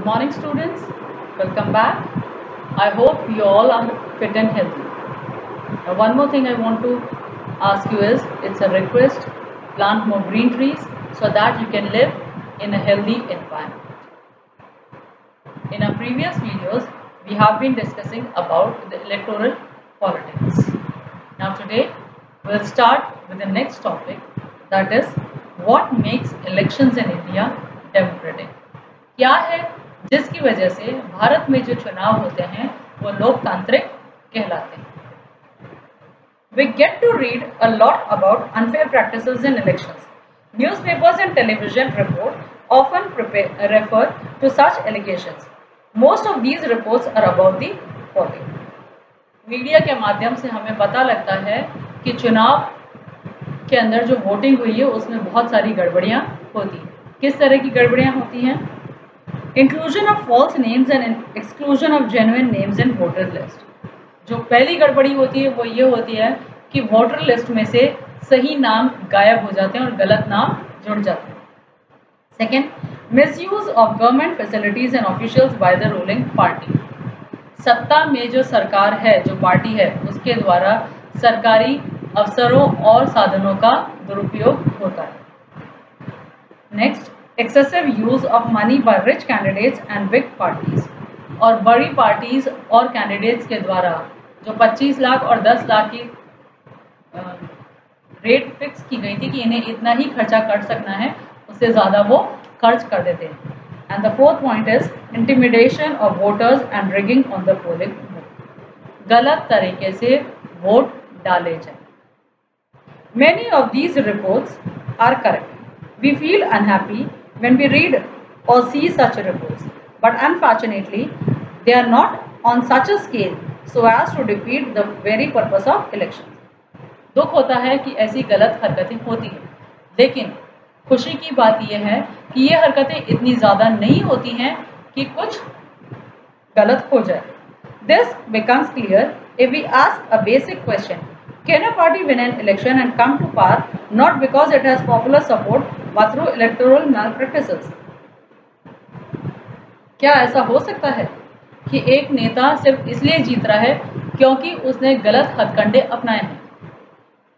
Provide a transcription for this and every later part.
morning, students. Welcome back. I hope you all are fit and healthy. Now, one more thing I want to ask you is it's a request, plant more green trees so that you can live in a healthy environment. In our previous videos, we have been discussing about the electoral politics. Now, today we'll start with the next topic, that is what makes elections in India democratic. क्या है जिसकी वजह से भारत में जो चुनाव होते हैं वो लोकतांत्रिक कहलाते हैं. We get to read a lot about unfair practices in elections. Newspapers and television report often refer to such allegations. Most of these reports are about the following. Media के माध्यम से हमें पता लगता है कि चुनाव के अंदर जो वोटिंग हुई है उसमें बहुत सारी गड़बड़ियां होती हैं. किस तरह की गड़बड़ियां होती हैं? Inclusion of false names and exclusion of genuine names in voter list. जो पहली गड़बड़ी होती है वो ये होती है कि वोटर लिस्ट में से सही नाम गायब हो जाते हैं और गलत नाम जुड़ जाते हैं. Second, misuse of government facilities and officials by the ruling party. सत्ता में जो सरकार है, जो पार्टी है, उसके द्वारा सरकारी अफसरों और साधनों का दुरुपयोग होता है. Next, excessive use of money by rich candidates and big parties. और बड़ी पार्टीज और कैंडिडेट्स के द्वारा जो 25 लाख और 10 लाख की रेट फिक्स की गई थी कि इन्हें इतना ही खर्चा कर सकना है, उससे ज़्यादा वो खर्च कर देते हैं. And the fourth point is intimidation of voters and rigging on the polling booth. गलत तरीके से वोट डाले जाए. Many of these reports are correct. We feel unhappy when we read or see such reports, but unfortunately they are not on such a scale so as to defeat the very purpose of elections. दुख होता है कि ऐसी गलत हरकतें होती हैं, लेकिन खुशी की बात यह है कि ये हरकतें इतनी ज़्यादा नहीं होती हैं कि कुछ गलत हो जाए. This becomes clear if we ask a basic question. Can a party win an election and come to power not because it has popular support but through electoral malpractices? क्या ऐसा हो सकता है कि एक नेता सिर्फ इसलिए जीत रहा है क्योंकि उसने गलत हथकंडे अपनाए हैं?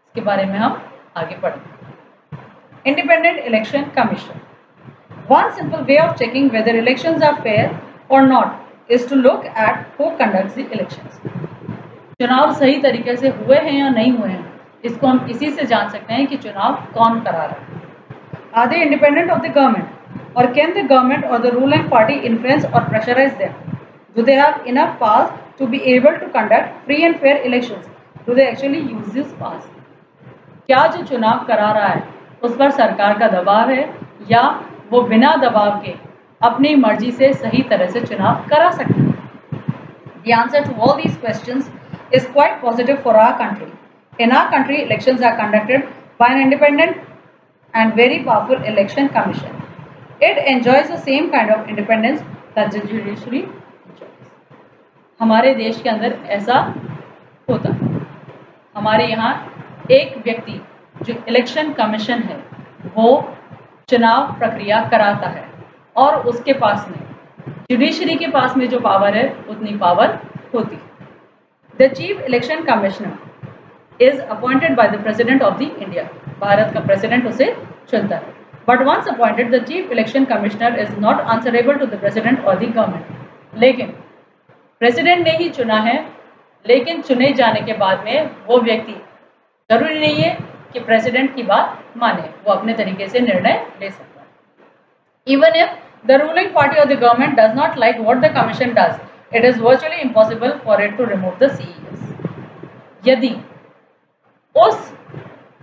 इसके बारे में हम आगे पढ़ेंगे. Independent election commission. One simple way of checking whether elections are fair or not is to look at who conducts the elections. चुनाव सही तरीके से हुए हैं या नहीं हुए हैं, इसको हम इसी से जान सकते हैं कि चुनाव कौन करा रहा है. Are they independent of the government? Or can the government or the ruling party influence or pressurize them? Do they have enough powers to be able to conduct free and fair elections? Do they actually use these powers? क्या जो चुनाव करा रहा है उस पर सरकार का दबाव है या वो बिना दबाव के अपनी मर्जी से सही तरह से चुनाव करा सकते हैं? The answer to all these questions is quite positive for our country. In our country, elections are conducted by an independent and very powerful election commission. It enjoys the same kind of independence that the judiciary enjoys. हमारे देश के अंदर ऐसा होता है. हमारे यहाँ एक व्यक्ति जो इलेक्शन कमीशन है वो चुनाव प्रक्रिया कराता है और उसके पास में जुडिशरी के पास में जो पावर है उतनी पावर होती है. The Chief Election Commissioner is appointed by the President of the India. Bharat का प्रेसिडेंट उसे चुनता है. But once appointed, the Chief Election Commissioner is not answerable to the President or the government. लेकिन president ने ही चुना है, लेकिन चुने जाने के बाद में वो व्यक्ति जरूरी नहीं है कि प्रेसिडेंट की बात माने, वो अपने तरीके से निर्णय ले सकता है. Even if the ruling party or the government does not like what the commission does, it is virtually impossible for it to remove the CES. यदि उस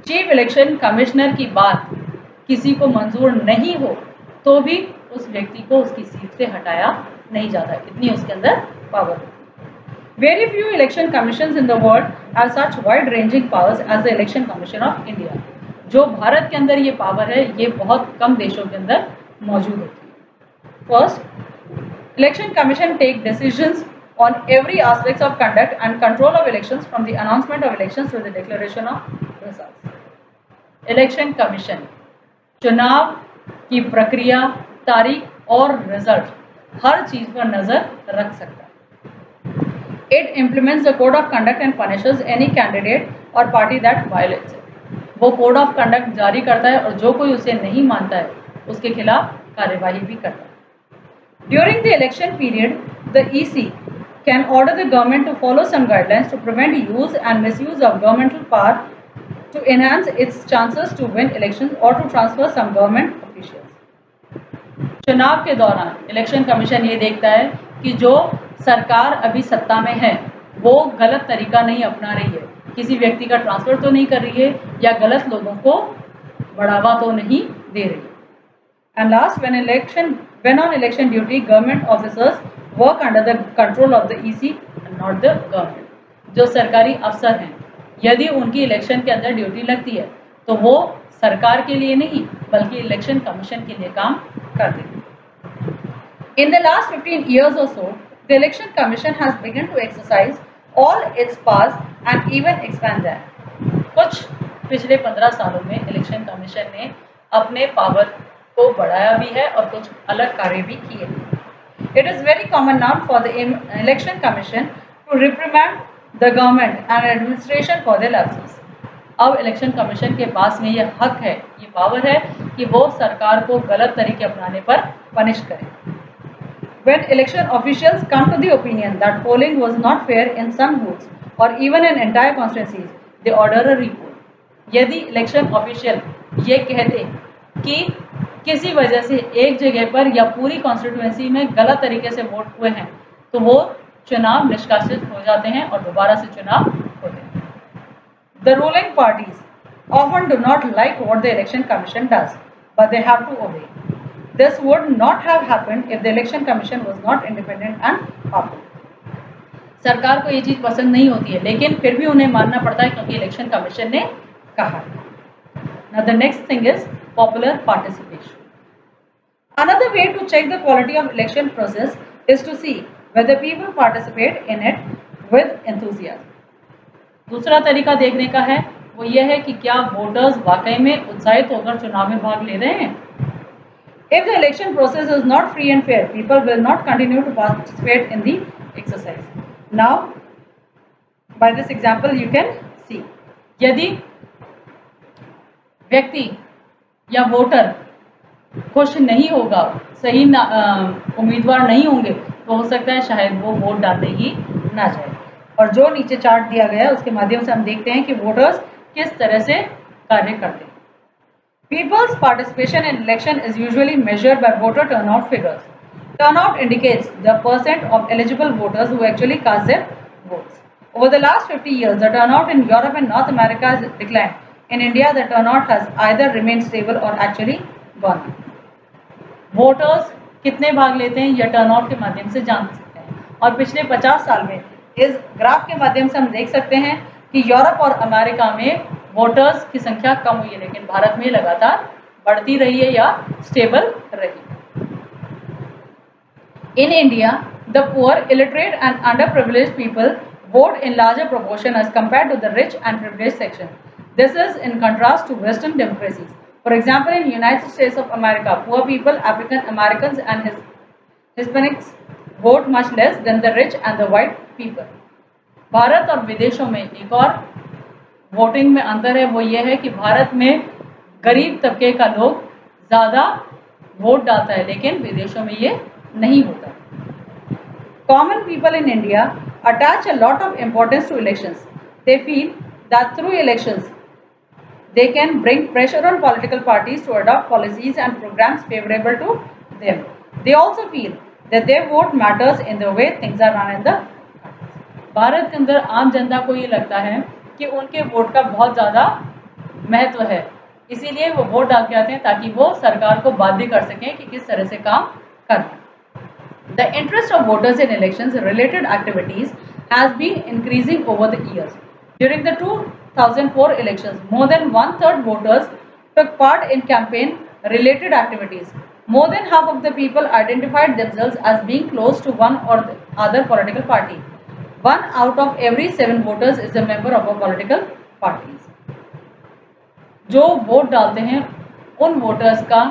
चीफ इलेक्शन कमिश्नर की बात किसी को मंजूर नहीं हो तो भी उस व्यक्ति को उसकी सीट से हटाया नहीं जाता. इतनी उसके अंदर पावर है. Very few election commissions in the world have such wide-ranging powers as the Election Commission of India. जो भारत के अंदर ये पावर है ये बहुत कम देशों के अंदर मौजूद होती है. First, Election Commission take decisions on every aspects of conduct and control of elections from the announcement of elections to the declaration of results. Election Commission चुनाव की प्रक्रिया, तारीख और रिजल्ट हर चीज पर नजर रख सकता है। It implements the code of conduct and punishes any candidate or party that violates it. वो कोड ऑफ कंडक्ट जारी करता है और जो कोई उसे नहीं मानता है उसके खिलाफ कार्यवाही भी करता है। During the election period, the EC can order the government to follow some guidelines to prevent use and misuse of governmental power to enhance its chances to win elections or to transfer some government officials. चुनाव के दौरान election commission ये देखता है कि जो सरकार अभी सत्ता में है वो गलत तरीका नहीं अपना रही है, किसी व्यक्ति का ट्रांसफर तो नहीं कर रही है या गलत लोगों को बढ़ावा तो नहीं दे रही है। And last, when on election duty, government officers work under the control of the EC and not the government. जो सरकारी अफसर हैं यदि उनकी इलेक्शन के अंदर ड्यूटी लगती है तो वो सरकार के लिए नहीं बल्कि इलेक्शन कमीशन के लिए काम करते हैं। In the last 15 years or so, the Election Commission has begun to exercise all its powers and even expand them. कुछ पिछले 15 सालों में इलेक्शन कमीशन ने अपने पावर को बढ़ाया भी है और कुछ अलग कार्य भी किए हैं। It is very common now for the Election Commission to reprimand the government and administration for their lapses. अब इलेक्शन कमीशन के पास में ये हक है, ये पावर है कि वो सरकार को गलत तरीके अपनाने पर पनिश करें। When election officials come to the opinion that polling was not fair in some booths or even in entire constituencies, they order a recall. यदि इलेक्शन ऑफिशियल ये कहते कि किसी वजह से एक जगह पर या पूरी कॉन्स्टिट्यूएंसी में गलत तरीके से वोट हुए हैं तो वो चुनाव निष्कासित हो जाते हैं और दोबारा से चुनाव होते हैं। The ruling parties often do not like what the election commission does, but they have to obey. This would not have happened if the election commission was not independent and powerful. सरकार को ये चीज पसंद नहीं होती है लेकिन फिर भी उन्हें मानना पड़ता है क्योंकि इलेक्शन कमीशन ने कहा। Now the next thing is popular participation. Another way to check the quality of election process is to see whether people participate in it with enthusiasm. दूसरा तरीका देखने का है वो ये है कि क्या वोटर्स वाकई में उत्साहित होकर चुनाव में भाग ले रहे हैं। If the election process is not free and fair, people will not continue to participate in the exercise. Now, by this example, you can see, यदि व्यक्ति या वोटर खुश नहीं होगा, सही उम्मीदवार नहीं होंगे, तो हो सकता है शायद वो वोट डालने ही ना जाए। और जो नीचे चार्ट दिया गया है उसके माध्यम से हम देखते हैं कि वोटर्स किस तरह से कार्य करते हैं। People's participation in election is usually measured by voter turnout figures. Turnout indicates the percent of eligible voters who actually cast their votes. Over the last 50 years, the turnout in Europe and North America has declined. In India, the turnout has either remained stable or actually gone up. Voters कितने भाग लेते हैं यह turnout के माध्यम से जान सकते हैं और पिछले 50 साल में इस ग्राफ के माध्यम से हम देख सकते हैं कि यूरोप और अमेरिका में वोटर्स की संख्या कम हुई है लेकिन भारत में लगातार बढ़ती रही है या स्टेबल रही। In India, the poor, illiterate and underprivileged people vote in larger proportion as compared to the rich and privileged section. This is in contrast to Western democracies. For example, in United States of America, poor people, African Americans and Hispanics vote much less than the rich and the white people. Bharat और विदेशों में एक और voting में अंतर है वो ये है कि भारत में गरीब तबके का लोग ज़्यादा वोट डालता है लेकिन विदेशों में ये नहीं होता। Common people in India attach a lot of importance to elections. They feel that through elections they can bring pressure on political parties to adopt policies and programs favorable to them. They also feel that their vote matters in the way things are run in the Bharat के अंदर आम जनता को ये लगता है कि उनके vote का बहुत ज़्यादा महत्व है, इसीलिए वो वोट डाल के आते हैं ताकि वो सरकार को बाध्य कर सकें कि किस तरह से काम करना। The interest of voters in elections related activities has been increasing over the years. During the 2004 elections, more than 1/3 voters took part in campaign related activities. More than half of the people identified themselves as being close to one or the other political party. 1 out of every 7 voters is a member of a political parties. जो vote डालते हैं उन voters का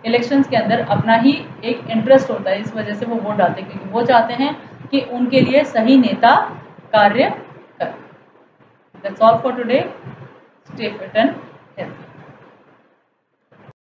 elections के अंदर अपना ही एक interest होता है, इस वजह से वो वोट डालते हैं, क्योंकि वो चाहते हैं कि उनके लिए सही नेता कार्य करे। That's all for today. Stay fit and healthy.